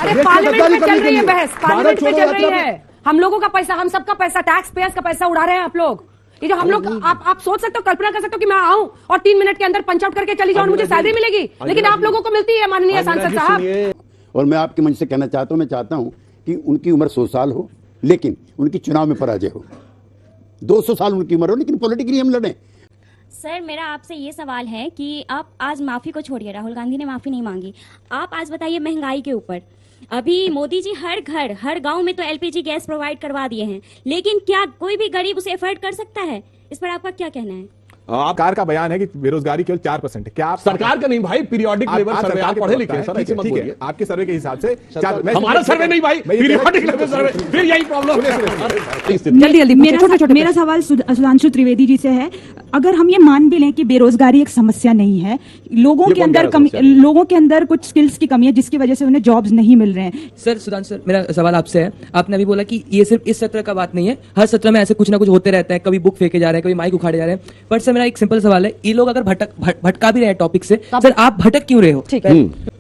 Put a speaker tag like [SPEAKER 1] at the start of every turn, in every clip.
[SPEAKER 1] अरे पार्लियामेंट में चल रही है बहस, पार्लियामेंट में चल रही है। हम लोगों का पैसा, हम सबका पैसा, टैक्स पेयर्स का पैसा उड़ा रहे हैं आप लोग। ये जो हम लोग, आप सोच सकते हो, कल्पना कर सकते हो कि मैं आऊं और 3 मिनट के अंदर पंच आउट करके चली जाऊं, मुझे सैलरी मिलेगी, लेकिन आप लोगों को मिलती है माननीय सांसद साहब।
[SPEAKER 2] और मैं आपके मंच से कहना चाहता हूं, मैं चाहता हूं कि उनकी उम्र 100 साल हो, लेकिन उनकी चुनाव में पराजय हो। 200 साल उनकी उम्र हो, लेकिन पॉलिटिकली हम लड़ें।
[SPEAKER 3] सर, मेरा आपसे ये सवाल है कि आप आज माफी को छोड़िए, राहुल गांधी ने माफी नहीं मांगी, आप आज बताइए महंगाई के ऊपर। अभी मोदी जी हर घर हर गांव में तो एलपीजी गैस प्रोवाइड करवा दिए हैं, लेकिन क्या कोई भी गरीब उसे अफोर्ड कर सकता है? इस पर आपका क्या कहना है?
[SPEAKER 4] सरकार का बयान है कि बेरोजगारी केवल 4% है। क्या आप
[SPEAKER 5] सरकार का नहीं भाई, पीरियोडिक लेवल सर्वे, आप पढ़े लिखे हैं सर, ऐसे मत बोलिए।
[SPEAKER 4] आपके सर्वे के हिसाब से
[SPEAKER 5] हमारा सर्वे नहीं भाई, पीरियोडिक लेवल सर्वे, फिर यही प्रॉब्लम है।
[SPEAKER 6] जल्दी मेरा सवाल सुधांशु त्रिवेदी जी से है। अगर हम ये मान भी लें कि बेरोजगारी एक समस्या नहीं है, लोगों के अंदर कुछ स्किल्स की कमी है जिसकी वजह से उन्हें जॉब्स नहीं मिल रहे हैं।
[SPEAKER 7] सर सुधांशु सर, मेरा सवाल आपसे है, आपने अभी बोला कि ये सिर्फ इस सत्र का बात नहीं है, हर सत्र में ऐसे कुछ ना कुछ होते रहता है, कभी बुक फेंके जा रहे हैं, कभी माइक उखाड़े जा रहे हैं। पर सर मेरा एक सिंपल सवाल है, ये लोग अगर भटका भी रहे हैं टॉपिक से, सर आप भटक क्यों रहे हो?
[SPEAKER 1] ठीक है।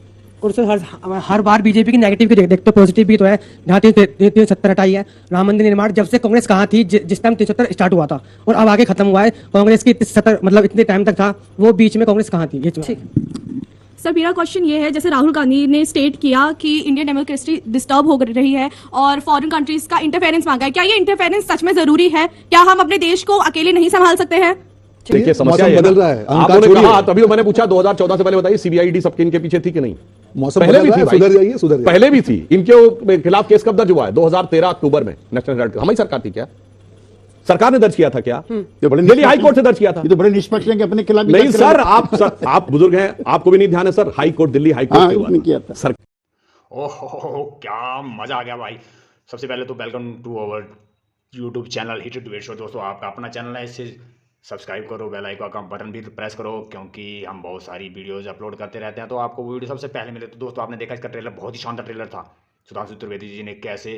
[SPEAKER 8] और सर हर बार बीजेपी की नेगेटिव की देखते पॉजिटिव भी तो है। जहाँ 370 हटाई है, राम मंदिर निर्माण जब से कांग्रेस कहाँ थी, जिस टाइम 370 स्टार्ट हुआ था और अब आगे खत्म हुआ है, कांग्रेस की 70 मतलब इतने टाइम तक था, वो बीच में कांग्रेस कहाँ थी? ये
[SPEAKER 9] सर मेरा क्वेश्चन ये है, जैसे राहुल गांधी ने स्टेट किया कि इंडियन डेमोक्रेसी डिस्टर्ब हो रही है और फॉरेन कंट्रीज का इंटरफेरेंस मांगा है, क्या ये इंटरफेरेंस सच में जरूरी है? क्या हम अपने देश को अकेले नहीं संभाल सकते हैं?
[SPEAKER 5] देखिए समस्या बदल रहा है, आपने कहा, तभी तो मैंने पूछा 2014 से पहले बताइए सीबीआईडी सबके इनके पीछे थी कि नहीं?
[SPEAKER 4] मौसम
[SPEAKER 5] पहले भी थी,
[SPEAKER 4] सुधर जाइए, सुधर जाइए।
[SPEAKER 5] पहले भी थी, इनके खिलाफ केस कब दर्ज हुआ है? 2013 अक्टूबर में नेशनल हेराल्ड, हमारी सरकार थी क्या? सरकार ने दर्ज किया था क्या? दिल्ली हाई कोर्ट से दर्ज किया था।
[SPEAKER 2] ये तो बड़े निष्पक्ष हैं कि अपने खिलाफ
[SPEAKER 5] नहीं सर, आप बुजुर्ग हैं, आपको भी नहीं ध्यान है sir, high court, Delhi high court से हुआ
[SPEAKER 2] किया था
[SPEAKER 5] सर।
[SPEAKER 10] ओहो क्या मजा आ गया भाई। सबसे पहले तो welcome to our YouTube channel hit debate show. दोस्तों आपका अपना चैनल है, इसे सब्सक्राइब करो, बेल आइकन का बटन भी प्रेस करो, क्योंकि हम बहुत सारी वीडियोस अपलोड करते रहते हैं तो आपको वो वीडियो सबसे पहले मिले। तो दोस्तों आपने देखा इसका ट्रेलर, बहुत ही शानदार ट्रेलर था। सुधांशु त्रिवेदी जी ने कैसे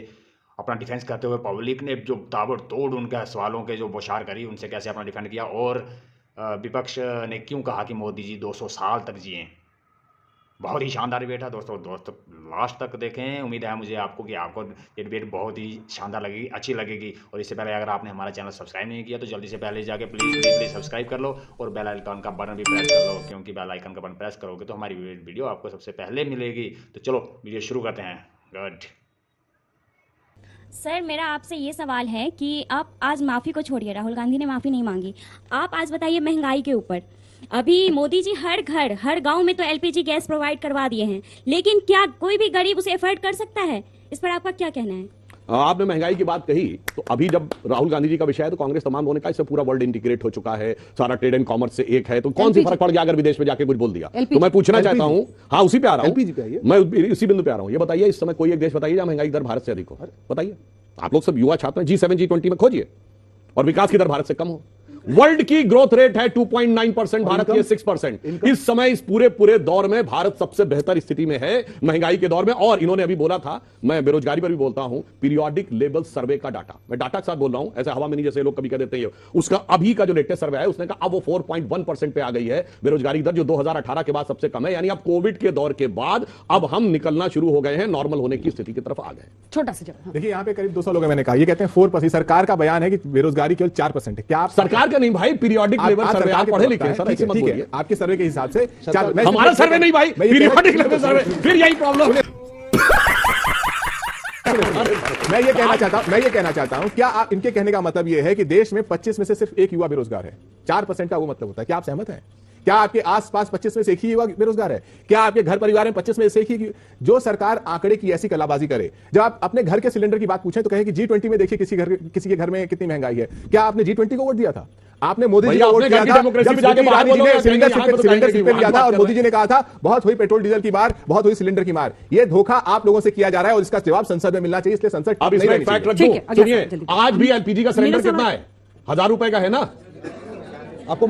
[SPEAKER 10] अपना डिफेंस करते हुए, पब्लिक ने जो ताबड़तोड़ उनके सवालों के जो बौछार करी, उनसे कैसे अपना डिफेंड किया, और विपक्ष ने क्यों कहा कि मोदी जी 200 साल तक जिए। बहुत ही शानदार डिबेट है दोस्तों लास्ट तक देखें। उम्मीद है मुझे आपको कि आपको ये डिबेट बहुत ही शानदार लगेगी, अच्छी लगेगी। और इससे पहले अगर आपने हमारा चैनल सब्सक्राइब नहीं किया तो जल्दी से पहले जाके प्लीज़ सब्सक्राइब कर लो और बेल आइकन का बटन भी प्रेस कर लो, क्योंकि बेल आइकन का बटन प्रेस करोगे तो हमारी वीडियो आपको सबसे पहले मिलेगी। तो चलो वीडियो शुरू करते हैं। गुड।
[SPEAKER 3] सर मेरा आपसे ये सवाल है कि आप आज माफी को छोड़िए, राहुल गांधी ने माफी नहीं मांगी, आप आज बताइए महंगाई के ऊपर। अभी मोदी जी हर घर हर गांव में तो एलपीजी गैस प्रोवाइड करवा दिए हैं, लेकिन क्या कोई भी गरीब उसे अफोर्ड कर सकता है? इस पर आपका क्या कहना है?
[SPEAKER 5] आपने महंगाई की बात कही, तो अभी जब राहुल गांधी जी का विषय है तो कांग्रेस तमाम होने का, इससे पूरा वर्ल्ड इंटीग्रेट हो चुका है, सारा ट्रेड एंड कॉमर्स से एक है, तो कौन सी फर्क पड़ गया अगर विदेश में जाके कुछ बोल दिया? तो मैं पूछना चाहता हूं, हाँ उसी पे आ रहा हूं, मैं इसी बिंदु पे आ रहा हूं। ये बताइए इस समय कोई एक देश बताइए जहां महंगाई दर भारत से अधिक हो, बताइए। आप लोग सब युवा छात्र हैं, G7 G20 में खोजिए, और विकास की दर भारत से कम हो। वर्ल्ड की ग्रोथ रेट है 2.9%, भारत की 6%। इस समय इस पूरे दौर में भारत सबसे बेहतर स्थिति में है महंगाई के दौर में। और इन्होंने अभी बोला था, मैं बेरोजगारी पर भी बोलता हूं, पीरियोडिक लेवल सर्वे का डाटा, मैं डाटा के साथ बोल रहा हूं, ऐसे हवा में नहीं जैसे लोग कभी कह देते हैं। उसका अभी का जो लेटेस्ट सर्वे है उसने कहा अब वो 4.1% पे आ गई है बेरोजगारी दर, जो 2018 के बाद सबसे कम है। यानी अब कोविड के दौर के बाद अब हम निकलना शुरू हो गए हैं, नॉर्मल होने की स्थिति की तरफ आ गए।
[SPEAKER 1] छोटा सा जवाब।
[SPEAKER 4] देखिए यहाँ पे करीब 200 लोग मैंने कहा, ये कहते हैं 4%। सरकार का बयान है कि बेरोजगारी केवल 4% है। क्या आप
[SPEAKER 5] सरकार नहीं भाई, पीरियोडिक लेवल सर्वे, आप पढ़े लिखे हैं सर, ऐसे मत बोलिए।
[SPEAKER 4] आपके सर्वे के हिसाब से
[SPEAKER 5] हमारा सर्वे नहीं भाई, पीरियोडिक लेवल सर्वे, फिर यही प्रॉब्लम है।
[SPEAKER 4] मैं ये कहना चाहता हूं, क्या आप, इनके कहने का मतलब ये है कि देश में 25 में से सिर्फ एक युवा बेरोजगार है? 4% का वो मतलब होता है। क्या आप सहमत हैं? क्या आपके आसपास 25 में से एक ही युवा बेरोजगार है? क्या आपके घर परिवार में 25 में से एक ही? जो सरकार आंकड़े की ऐसी कलाबाजी करे, जब आप अपने घर के सिलेंडर की बात पूछें तो कहें कि G20 में देखिए किसी के घर में कितनी महंगाई है। क्या आपने G20 को वोट दिया था? आपने मोदी जी को वोट दिया था जब सिलेंडर पे लिया था और मोदी जी ने कहा था बहुत हुई पेट्रोल डीजल की मार, बहुत हुई सिलेंडर की मार। ये धोखा आप लोगों से किया जा रहा है और इसका जवाब संसद में मिलना चाहिए, इसलिए संसद
[SPEAKER 5] अब इसमें फैक्ट रख दूं। सुनिए, आज भी एलपीजी का सिलेंडर कितना है? 1000 रुपए का है ना? आपको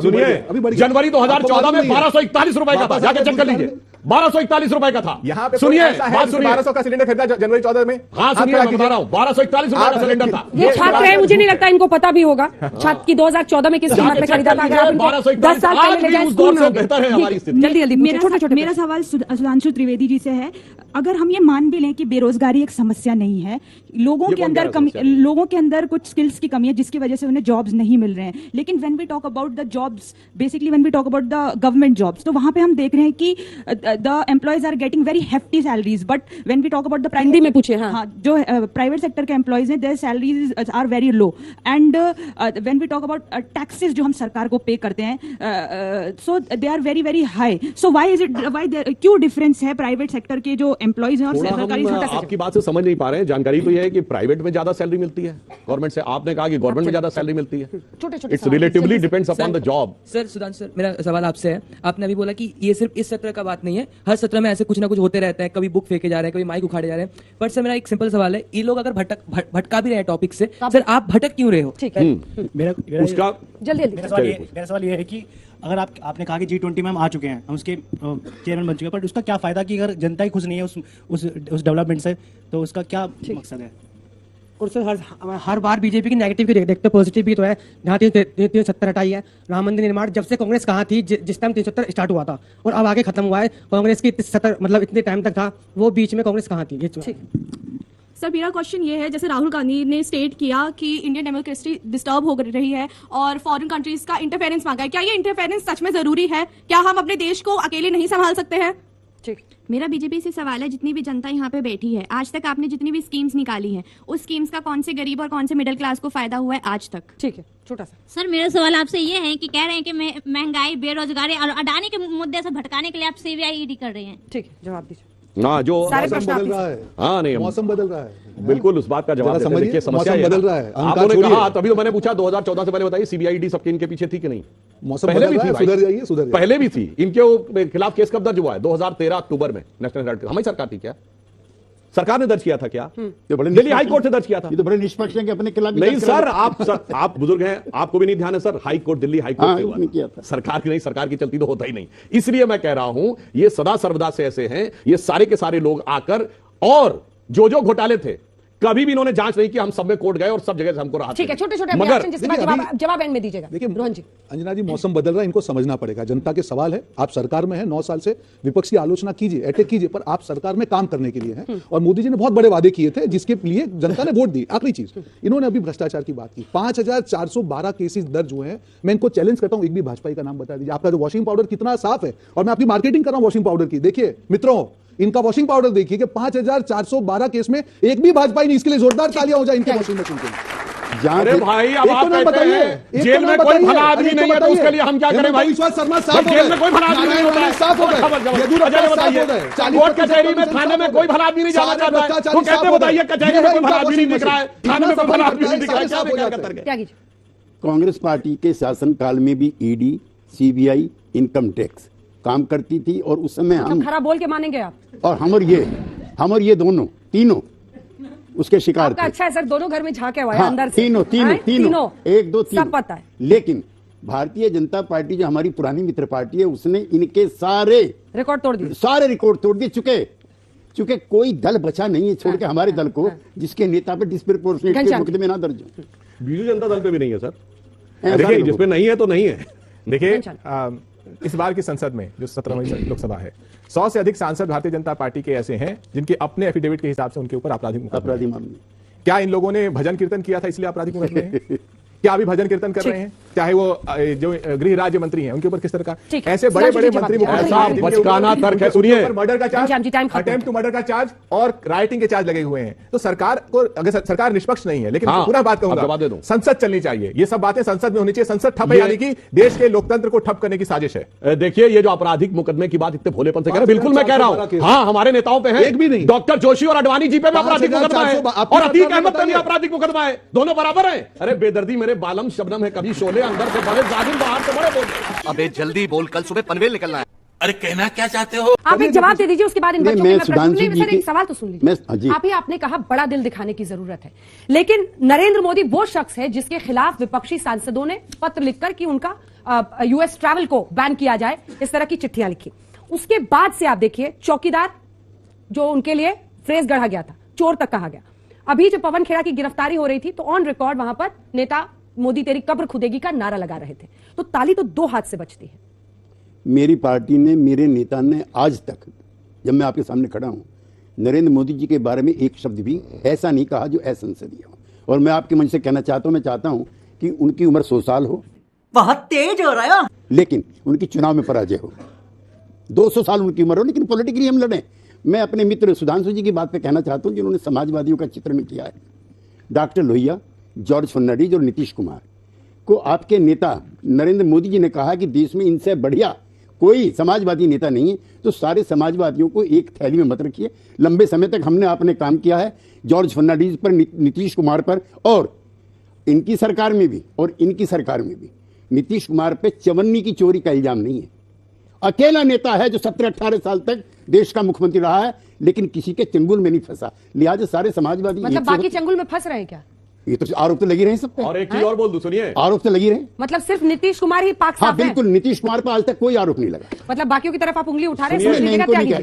[SPEAKER 5] सुनिए, जनवरी 2014 में 1241 रुपए का था, जाके चेक कर लीजिए, 1241 रुपए का था।
[SPEAKER 4] यहाँ पे
[SPEAKER 5] सुनिए, बात सुनिए,
[SPEAKER 4] 1200 का सिलेंडर खरीदा जनवरी 14 में।
[SPEAKER 5] हाँ सुनिए, मैं बता रहा हूँ, 1241 रुपए का सिलेंडर था।
[SPEAKER 1] ये छात्र है, मुझे नहीं लगता इनको पता भी होगा छात्र की 2014 में किस कीमत में खरीदा था। 10 साल पहले ले जाए स्कूल में,
[SPEAKER 5] बेहतर है हमारी स्थिति।
[SPEAKER 1] जल्दी
[SPEAKER 6] मेरा सवाल सुधांशु त्रिवेदी जी से है। अगर हम ये मान भी लें कि बेरोजगारी एक समस्या नहीं है, लोगों
[SPEAKER 5] ये
[SPEAKER 6] के
[SPEAKER 5] कौन
[SPEAKER 6] अंदर
[SPEAKER 5] कह रहा है समस्या नहीं?
[SPEAKER 6] लोगों के अंदर कुछ स्किल्स की कमी है जिसकी वजह से उन्हें जॉब्स नहीं मिल रहे हैं। लेकिन when we talk about the jobs, basically when we talk about the government jobs, तो वहां पे हम देख रहे हैं कि the employees are getting very hefty salaries, but when we talk about the
[SPEAKER 1] Hindi में पूछे, हाँ।
[SPEAKER 6] जो प्राइवेट सेक्टर के एम्प्लॉयज हैं, their salaries are very low, and when we talk about taxes जो हम सरकार को पे करते हैं, so they are very very high. So why is it, क्यों डिफरेंस है प्राइवेट सेक्टर के जो एम्प्लॉयज हैं और
[SPEAKER 5] थोड़ा
[SPEAKER 6] सरकारी?
[SPEAKER 5] हम आपकी बात से समझ नहीं पा रहे हैं। जानकारी तो यह है कि प्राइवेट में ज्यादा सैलरी मिलती है गवर्नमेंट से, आपने कहा कि गवर्नमेंट में ज्यादा सैलरी मिलती है।
[SPEAKER 1] छोटे-छोटे
[SPEAKER 5] इट्स
[SPEAKER 1] सवाल।
[SPEAKER 5] Relatively depends upon the job.
[SPEAKER 7] Sir Sudhanshu sir, मेरा सवाल आपसे है, आपने अभी बोला कि ये सिर्फ इस सत्र का बात नहीं है, हर सत्र में ऐसे कुछ ना कुछ होते रहते हैं, कभी बुक फेंके जा रहे हैं, कभी माइक उखाड़े जा रहे हैं। पर सर मेरा एक सिंपल सवाल है, ये लोग अगर भटका भी रहे हैं टॉपिक से, सर आप भटक क्यों रहे हो?
[SPEAKER 1] ठीक है,
[SPEAKER 5] उसका
[SPEAKER 1] जल्दी
[SPEAKER 11] मेरा सवाल ये है कि अगर आपने कहा कि G20 में हम आ चुके हैं, हम उसके चेयरमैन बन चुके हैं, पर उसका क्या फायदा कि अगर जनता ही खुश नहीं है उस डेवलपमेंट से, तो उसका क्या मकसद है?
[SPEAKER 8] और सर हर बार बीजेपी की नेगेटिव की देखते पॉजिटिव भी तो है। जहाँ 370 हटाई है, राम मंदिर निर्माण जब से कांग्रेस कहाँ थी, जिस टाइम 370 स्टार्ट हुआ था और अब आगे खत्म हुआ है, कांग्रेस की 70 मतलब इतने टाइम तक था, वो बीच में कांग्रेस कहाँ थी? ये
[SPEAKER 9] सर मेरा क्वेश्चन ये है, जैसे राहुल गांधी ने स्टेट किया कि इंडियन डेमोक्रेसी डिस्टर्ब हो रही है और फॉरेन कंट्रीज का इंटरफेरेंस मांगा है, क्या ये इंटरफेरेंस सच में जरूरी है? क्या हम अपने देश को अकेले नहीं संभाल सकते हैं?
[SPEAKER 1] ठीक।
[SPEAKER 12] मेरा बीजेपी से सवाल है, जितनी भी जनता यहाँ पे बैठी है, आज तक आपने जितनी भी स्कीम्स निकाली हैं, उस स्कीम्स का कौन से गरीब और कौन से मिडिल क्लास को फायदा हुआ है आज तक?
[SPEAKER 1] ठीक है, छोटा सा।
[SPEAKER 3] सर मेरा सवाल आपसे ये है कि कह रहे हैं कि महंगाई, बेरोजगारी और अडानी के मुद्दे से भटकाने के लिए आप सीबीआई ईडी कर रहे हैं।
[SPEAKER 1] ठीक है, जवाब दीजिए।
[SPEAKER 5] हाँ, जो
[SPEAKER 1] सारे
[SPEAKER 4] मौसम
[SPEAKER 1] प्रश्न
[SPEAKER 4] बदल रहा है,
[SPEAKER 5] हाँ नहीं
[SPEAKER 4] मौसम बदल रहा है,
[SPEAKER 5] बिल्कुल उस बात का जवाब देते हैं।
[SPEAKER 4] समझिए,
[SPEAKER 5] देखिए समस्या
[SPEAKER 4] मौसम
[SPEAKER 5] ये
[SPEAKER 4] बदल
[SPEAKER 5] ना,
[SPEAKER 4] रहा है,
[SPEAKER 5] आपने कहा तभी तो मैंने पूछा 2014 से पहले बताइए सीबीआईडी सबके इनके पीछे थी कि नहीं?
[SPEAKER 4] मौसम
[SPEAKER 5] पहले
[SPEAKER 4] बदल
[SPEAKER 5] भी
[SPEAKER 4] रहा है,
[SPEAKER 5] थी,
[SPEAKER 4] सुधर जाइए, सुधर जाइए।
[SPEAKER 5] पहले भी थी। इनके खिलाफ केस कब दर्ज हुआ है? 2013 अक्टूबर में नेशनल हेराल्ड। हमारी सरकार थी क्या? सरकार ने दर्ज किया था क्या? दिल्ली हाई कोर्ट से दर्ज किया था।
[SPEAKER 2] ये तो बड़े निष्पक्ष हैं कि अपने खिलाफ
[SPEAKER 5] नहीं सर, आप बुजुर्ग हैं, आपको भी नहीं ध्यान है sir. High court, Delhi high court से हुआ
[SPEAKER 2] नहीं किया था।
[SPEAKER 5] सरकार की नहीं, सरकार की चलती तो होता ही नहीं। इसलिए मैं कह रहा हूं, ये सदा सर्वदा से ऐसे हैं, ये सारे के सारे लोग आकर, और जो घोटाले थे कभी भी इन्होंने जांच नहीं की। हम सब में कोर्ट गए और सब जगह से हमको राहत
[SPEAKER 1] ठीक है,
[SPEAKER 5] मिली।
[SPEAKER 1] छोटे-छोटे
[SPEAKER 5] मगर
[SPEAKER 1] ऑप्शन, जिसके बाद जवाब एंड में दीजिएगा।
[SPEAKER 4] देखिए
[SPEAKER 1] रोहन जी,
[SPEAKER 4] अंजना जी, मौसम बदल रहा है, इनको समझना पड़ेगा। जनता के सवाल है, आप सरकार में हैं 9 साल से, विपक्ष की आलोचना कीजिए, अटैक कीजिए, पर आप सरकार में काम करने के लिए हैं। और मोदी जी ने बहुत बड़े वादे किए थे जिसके लिए जनता ने वोट दी। आखिरी चीज, इन्होंने अभी भ्रष्टाचार की बात की, 5412 केसेस दर्ज हुए हैं। मैं इनको चैलेंज करता हूं, एक भी भाजपा का नाम बता दीजिए। आपका जो वॉशिंग पाउडर कितना साफ है, और मैं आपकी मार्केटिंग कर रहा हूं वॉशिंग पाउडर की। देखिए मित्रों, इनका वॉशिंग पाउडर देखिए कि 5412 केस में एक भी भाजपा नहीं। इसके लिए जोरदार तालियां हो जाए इनके वॉशिंग मशीन के लिए।
[SPEAKER 5] अरे भाई, अब आप कहते हैं जेल में कोई भला आदमी नहीं है, तो उसके लिए हम क्या करें भाई?
[SPEAKER 4] विश्वास शर्मा साफ हो
[SPEAKER 5] जेल में कोई भला आदमी नहीं होता है,
[SPEAKER 4] साफ हो गए,
[SPEAKER 5] कोर्ट कचहरी में, थाने में कोई भला आदमी नहीं जाना चाहता है, तो कहते बताइए कचहरी में कोई भला आदमी नहीं दिख रहा है, थाने में कोई भला आदमी नहीं दिख रहा है, क्या कीजिए?
[SPEAKER 2] कांग्रेस पार्टी के शासनकाल में भी ईडी, सीबीआई, इनकम टैक्स काम करती थी, और उस समय हम
[SPEAKER 1] खरा बोल के मानेंगे आप?
[SPEAKER 2] और हम और ये दोनों तीनों उसके शिकार थे।
[SPEAKER 1] अच्छा है सर, दोनों घर में झांके हुआ है
[SPEAKER 2] हाँ,
[SPEAKER 1] अंदर से।
[SPEAKER 2] तीनों एक दो तीन
[SPEAKER 1] सब पता है।
[SPEAKER 2] लेकिन भारतीय जनता पार्टी जो हमारी पुरानी मित्र पार्टी है, उसने इनके सारे
[SPEAKER 1] रिकॉर्ड तोड़ दिए,
[SPEAKER 2] सारे रिकॉर्ड तोड़ दिए। चुके कोई दल बचा नहीं है छोड़ के हमारे दल को, जिसके नेता पे डिस्प्रोपोर्शनेट मुकदमे ना दर्ज हो।
[SPEAKER 5] बीजू जनता दल पे भी नहीं है सर। देखिए, जिसपे नहीं है तो नहीं है।
[SPEAKER 4] देखिए, इस बार की संसद में जो 17वीं लोकसभा है, 100 से अधिक सांसद भारतीय जनता पार्टी के ऐसे हैं जिनके अपने एफिडेविट के हिसाब से उनके ऊपर आपराधिक मामले। क्या इन लोगों ने भजन कीर्तन किया था इसलिए आपराधिक मुकदमे हैं? क्या अभी भजन कीर्तन कर रहे हैं? चाहे वो जो गृह राज्य मंत्री हैं, उनके ऊपर किस तरह का ऐसे बड़े बड़े मंत्री
[SPEAKER 5] बचकाना तर्क है। सुनिए,
[SPEAKER 4] मर्डर का चार्ज, अटेम्प्ट टू मर्डर का चार्ज और राइटिंग के चार्ज लगे हुए हैं। तो सरकार को, अगर सरकार निष्पक्ष नहीं है, लेकिन पूरा बात कहूंगा, संसद चलनी चाहिए। ये सब बातें संसद में होनी चाहिए। संसद ठप है, यानी कि देश के लोकतंत्र को ठप करने की साजिश है।
[SPEAKER 5] देखिए, ये जो आपराधिक मुकदमे की बात इतने भोलेपन से कह रहे हैं, बिल्कुल मैं कह रहा हूं, हाँ हमारे नेताओं पे है, एक भी नहीं। डॉक्टर जोशी और अडवाणी जी पे भी आपराधिक मुकदमा है, और अतीक अहमद पे भी आपराधिक मुकदमा है। दोनों बराबर है। अरे बेदर्दी मेरे बालम शबनम है, कभी शोले अंदर से बड़े, जालिम बाहर से बड़े बोल।
[SPEAKER 13] अबे जल्दी बोल, कल सुबह पनवेल निकलना है।
[SPEAKER 11] अरे कहना क्या चाहते हो?
[SPEAKER 1] आप एक जवाब दे दीजिए, उसके बाद इन बच्चों के सर एक सवाल तो सुन लीजिए।
[SPEAKER 2] आप
[SPEAKER 1] ही आपने कहा बड़ा दिल दिखाने की जरूरत है, लेकिन नरेंद्र मोदी वो शख्स है जिसके खिलाफ विपक्षी सांसदों ने पत्र लिखकर कि उनका यूएस ट्रैवल को बैन किया जाए, इस तरह की चिट्ठियां लिखी। उसके बाद से आप देखिए, चौकीदार जो उनके लिए फ्रेज गढ़ा गया था, चोर तक कहा गया। अभी जो पवन खेड़ा की गिरफ्तारी हो रही थी, तो ऑन रिकॉर्ड वहां पर नेता मोदी तेरी कब्र खुदेगी का नारा लगा रहे थे। तो ताली तो दो हाथ से बचती है।
[SPEAKER 2] मेरी पार्टी ने, मेरे नेता ने आज तक, जब मैं आपके सामने खड़ा हूं, नरेंद्र मोदी जी के बारे में एक शब्द भी ऐसा नहीं कहा जो असंसदीय हो। और मैं आपके मंच से कहना चाहता हूं, मैं चाहता हूं कि उनकी उम्र 100 साल हो,
[SPEAKER 14] बहुत तेज हो रहा है,
[SPEAKER 2] लेकिन उनकी चुनाव में पराजय हो। 200 साल उनकी उम्र हो, लेकिन पॉलिटिकली हम लड़ें। मैं अपने मित्र सुधांशु जी की बात पे कहना चाहता हूं, जिन्होंने समाजवादियों का चित्रण किया है। डॉक्टर लोहिया, जॉर्ज फर्नांडिस और नीतीश कुमार को आपके नेता नरेंद्र मोदी जी ने कहा कि देश में इनसे बढ़िया कोई समाजवादी नेता नहीं है, तो सारे समाजवादियों को एक थैली में मत रखिए। लंबे समय तक हमने अपने काम किया है जॉर्ज फर्नांडिस पर, नीतीश कुमार पर, और इनकी सरकार में भी और इनकी सरकार में भी नीतीश कुमार पे चवन्नी की चोरी का इल्जाम नहीं है। अकेला नेता है जो 17-18 साल तक देश का मुख्यमंत्री रहा है, लेकिन किसी के चंगुल में नहीं फंसा। लिहाजा सारे समाजवादी
[SPEAKER 1] मतलब बाकी चंगुल में फंस रहे हैं क्या?
[SPEAKER 2] ये तो आरोप तो लगी रहे सब पे।
[SPEAKER 5] और एक चीज और बोल दूं, सुनिए,
[SPEAKER 2] आरोप तो लगी रहे।
[SPEAKER 1] मतलब सिर्फ नीतीश कुमार ही पाक
[SPEAKER 2] हाँ
[SPEAKER 1] साफ है?
[SPEAKER 2] बिल्कुल, नीतीश कुमार पर आज तक कोई आरोप नहीं लगा।
[SPEAKER 1] मतलब बाकियों की तरफ आप उंगली उठा रहे हैं?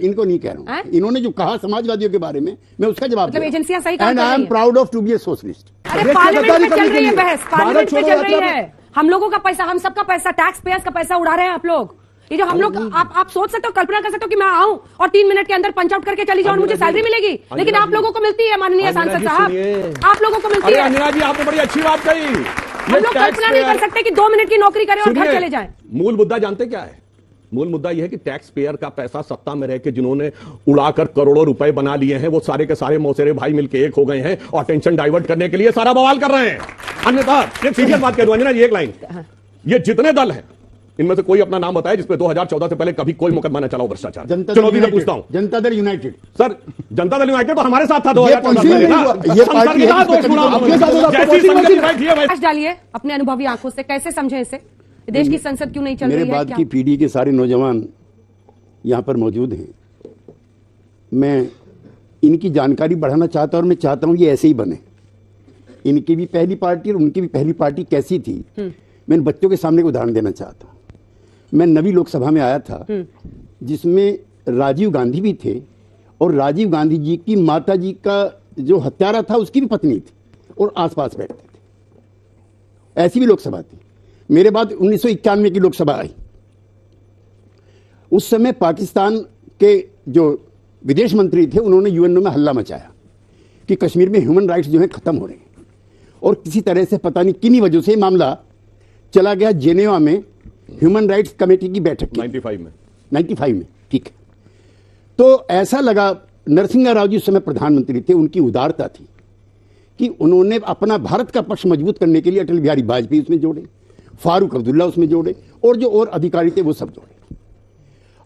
[SPEAKER 2] इनको नहीं कह रहा हूँ। इन्होंने जो कहा समाजवादियों के बारे में, मैं उसका जवाब,
[SPEAKER 1] मतलब एजेंसियां सही काम कर
[SPEAKER 2] एंड
[SPEAKER 1] रही
[SPEAKER 2] आई एम
[SPEAKER 1] हैं।
[SPEAKER 2] Proud of to be a socialist.
[SPEAKER 1] अरे पार्लियामेंट में चल रही है बहस, पार्लियामेंट में चल रही है। हम लोगों का पैसा, हम सबका पैसा, टैक्स पेयर्स का पैसा उड़ा रहे हैं आप लोग। ये जो हम लोग, आप सोच सकते हो, कल्पना कर सकते हो कि मैं आऊं और 3 मिनट के अंदर पंच आउट करके चली जाऊं और मुझे सैलरी मिलेगी, लेकिन आप लोगों को मिलती है माननीय सांसद साहब, आप लोगों को मिलती है।
[SPEAKER 5] अंजना जी आपने बड़ी अच्छी बात कही।
[SPEAKER 1] हम लोग कल्पना नहीं कर सकते कि 2 मिनट की नौकरी करें और घर चले जाएं।
[SPEAKER 5] मूल मुद्दा जानते क्या है? मूल मुद्दा यह है कि टैक्स पेयर का पैसा सत्ता में रह के जिन्होंने उड़ाकर करोड़ों रुपए बना लिए हैं, वो सारे के सारे मौसेरे भाई मिलके एक हो गए हैं और टेंशन डाइवर्ट करने के लिए सारा बवाल कर रहे हैं। अन्यथा एक सीरियस बात कह दूं अंजना जी, एक लाइन, ये जितने दल हैं इनमें से कोई अपना नाम बताए जिसपे 2014 से पहले कभी कोई मुकदमा न चला हो भ्रष्टाचार। चुनौती से पूछता हूं।
[SPEAKER 2] Janata Dal United,
[SPEAKER 5] sir Janata Dal United तो हमारे साथ था 2014 में।
[SPEAKER 1] डालिए अपने अनुभवी आंखों से, कैसे समझे इसे? देश की संसद क्यों नहीं चल रही है?
[SPEAKER 2] मेरे बाद की पीढ़ी के सारे नौजवान यहां पर मौजूद हैं। मैं इनकी जानकारी बढ़ाना चाहता हूं और मैं चाहता हूं ये ऐसे ही बने। इनकी भी पहली पार्टी और उनकी भी पहली पार्टी कैसी थी, मैं इन बच्चों के सामने एक उदाहरण देना चाहता हूं। मैं नवी लोकसभा में आया था जिसमें राजीव गांधी भी थे, और राजीव गांधी जी की माता जी का जो हत्यारा था उसकी भी पत्नी थी, और आसपास बैठते थे। ऐसी भी लोकसभा थी। मेरे बाद 1991 की लोकसभा आई। उस समय पाकिस्तान के जो विदेश मंत्री थे उन्होंने यूएनओ में हल्ला मचाया कि कश्मीर में ह्यूमन राइट्स जो है खत्म हो रहे हैं, और किसी तरह से पता नहीं किन्हीं वजह से मामला चला गया जेनेवा में ह्यूमन राइट्स कमेटी की बैठक 95 में, ठीक है। तो ऐसा लगा, नरसिंह राव जी उस समय प्रधानमंत्री थे, उनकी उदारता थी कि उन्होंने अपना भारत का पक्ष मजबूत करने के लिए अटल बिहारी वाजपेयी उसमें जोड़े, फारूक अब्दुल्ला उसमें जोड़े, और जो और अधिकारी थे वो सब जोड़े।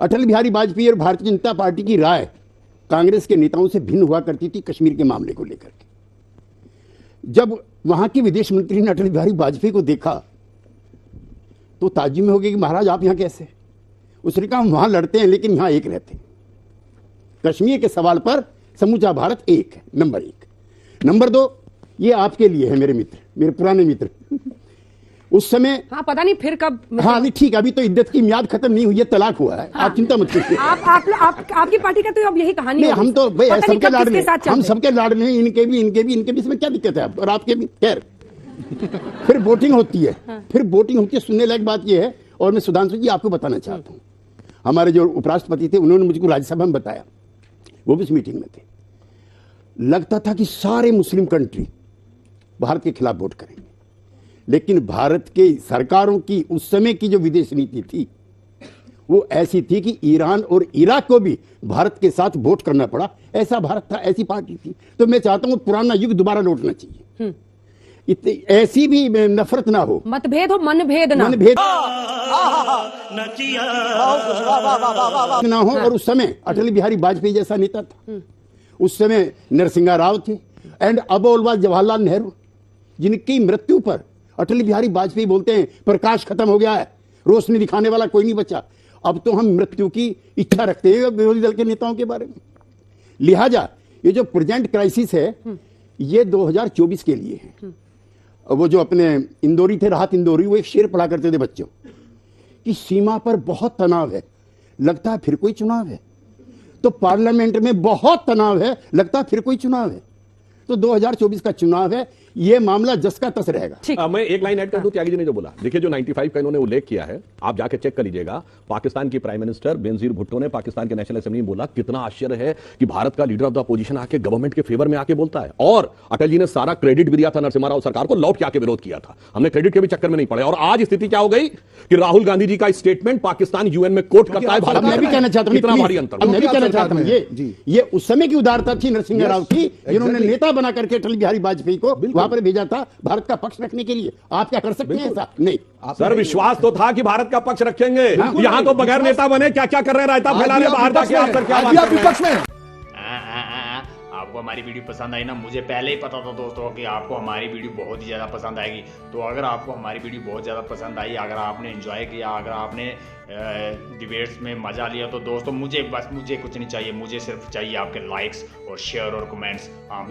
[SPEAKER 2] अटल बिहारी वाजपेयी और भारतीय जनता पार्टी की राय कांग्रेस के नेताओं से भिन्न हुआ करती थी कश्मीर के मामले को लेकर के। जब वहां के विदेश मंत्री ने अटल बिहारी वाजपेयी को देखा तो ताज्जुब में हो गया कि महाराज आप यहां कैसे? उसने कहा हम वहां लड़ते हैं लेकिन यहां एक रहते हैं। कश्मीर के सवाल पर समूचा भारत एक है, नंबर 1। नंबर 2, ये आपके लिए है मेरे मित्र, मेरे पुराने मित्र। उस समय
[SPEAKER 1] हाँ पता नहीं फिर कब,
[SPEAKER 2] हाँ नहीं ठीक, अभी तो इद्दत की मियाद खत्म नहीं हुई है, तलाक हुआ है। हाँ। आप चिंता मत कीजिए।
[SPEAKER 1] आपकी पार्टी का तो अब यही कहानी है।
[SPEAKER 2] हम तो भाई सबके लाड में, हम सबके लाड में, इनके भी इसमें क्या दिक्कत है? और आपके भी खैर। फिर वोटिंग होती है। हाँ। फिर वोटिंग होती है। सुनने लायक बात यह है, और मैं सुधांशु जी आपको बताना चाहता हूँ, हमारे जो उपराष्ट्रपति थे उन्होंने मुझको राज्यसभा में बताया, वो भी इस मीटिंग में थे, लगता था कि सारे मुस्लिम कंट्री भारत के खिलाफ वोट करेंगे, लेकिन भारत के सरकारों की उस समय की जो विदेश नीति थी वो ऐसी थी कि ईरान और इराक को भी भारत के साथ वोट करना पड़ा। ऐसा भारत था, ऐसी पार्टी थी। तो मैं चाहता हूं पुराना युग दोबारा लौटना चाहिए। ऐसी भी नफरत ना हो,
[SPEAKER 1] मतभेद हो, मनभेद ना
[SPEAKER 2] हो। और उस समय अटल बिहारी वाजपेयी जैसा नेता था, उस समय नरसिंह राव थे, एंड अबोल जवाहरलाल नेहरू, जिनकी मृत्यु पर अटल बिहारी वाजपेयी बोलते हैं प्रकाश खत्म हो गया है, रोशनी दिखाने वाला कोई नहीं बचा। अब तो हम मृत्यु की इच्छा रखते हैं विरोधी दल के नेताओं के बारे में। लिहाजा ये जो प्रेजेंट क्राइसिस है ये 2024 के लिए है। वो जो अपने इंदौरी थे, राहत इंदौरी, वो एक शेर पढ़ा करते थे बच्चों कि सीमा पर बहुत तनाव है, लगता है फिर कोई चुनाव है। तो पार्लियामेंट में बहुत तनाव है, लगता है फिर कोई चुनाव है। तो 2024 का चुनाव है, ये मामला जस का तस रहेगा।
[SPEAKER 5] मैं एक लाइन ऐड कर दूं त्यागी जी ने जो बोला, देखिए जो 95 का इन्होंने उल्लेख किया है, आप जाके चेक कर लीजिएगा। पाकिस्तान की प्राइम मिनिस्टर बेनजीर भुट्टो ने पाकिस्तान के नेशनल असेंबली में बोला, कितना आश्चर्य है कि भारत का लीडर ऑफ द अपोजिशन आके गवर्नमेंट के फेवर में आके बोलता है। और अटल जी ने सारा क्रेडिट भी दिया था नरसिम्हा राव सरकार को, लौट के आके विरोध किया था। हमने क्रेडिट के भी चक्कर में नहीं पड़े। और आज स्थिति क्या हो गई कि राहुल गांधी जी का स्टेटमेंट पाकिस्तान यूएन में कोट करता है। भारत
[SPEAKER 2] मैं भी कहना चाहता हूं,
[SPEAKER 5] कितना भारी अंतर।
[SPEAKER 2] मैं भी कहना चाहता हूं, ये उस समय की उदारता थी नरसिम्हा राव की, जिन्होंने नेता बना करके अटल बिहारी वाजपेयी को वहां पर भेजा था भारत का पक्ष रखने के लिए। आप क्या कर सकते हैं ऐसा? नहीं
[SPEAKER 5] सर, विश्वास तो था कि भारत का पक्ष रखेंगे। यहां तो बगैर नेता बने क्या क्या कर रहे हैं, रायता फैला रहे बाहर जाके। आप सर क्या बात कर रहे हैं?
[SPEAKER 10] आपको हमारी वीडियो पसंद आई ना, मुझे पहले ही पता था दोस्तों कि आपको हमारी वीडियो बहुत ही ज़्यादा पसंद आएगी। तो अगर आपको हमारी वीडियो बहुत ज़्यादा पसंद आई, अगर आपने एंजॉय किया, अगर आपने डिबेट्स में मज़ा लिया, तो दोस्तों मुझे कुछ नहीं चाहिए, मुझे सिर्फ चाहिए आपके लाइक्स और शेयर और कमेंट्स। हाँ,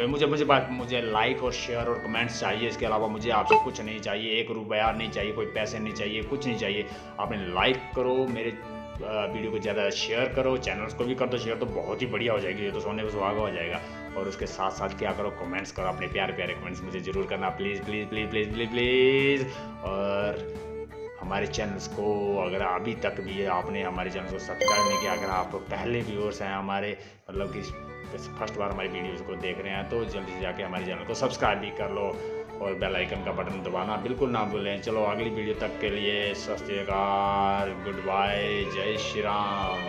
[SPEAKER 10] मुझे लाइक और शेयर और कमेंट्स चाहिए, इसके अलावा मुझे आपसे कुछ नहीं चाहिए। 1 रुपया नहीं चाहिए, कोई पैसे नहीं चाहिए, कुछ नहीं चाहिए। आपने लाइक करो, मेरे वीडियो को ज़्यादा शेयर करो, चैनल्स को भी कर दो शेयर, तो बहुत ही बढ़िया हो जाएगी, ये तो सोने पे सुहागा हो जाएगा। और उसके साथ साथ क्या करो, कमेंट्स करो, अपने प्यारे प्यारे कमेंट्स मुझे ज़रूर करना, please please please please please please. और हमारे चैनल्स को अगर अभी तक भी आपने हमारे चैनल को सब्सक्राइब नहीं किया, अगर आप पहले व्यूअर्स हैं हमारे, मतलब कि फर्स्ट बार हमारी वीडियोज़ को देख रहे हैं, तो जल्दी से जाके हमारे चैनल को सब्सक्राइब भी कर लो और बेल आइकन का बटन दबाना बिल्कुल ना भूलें। चलो अगली वीडियो तक के लिए सत श्री अकाल, गुड बाय, जय श्री राम।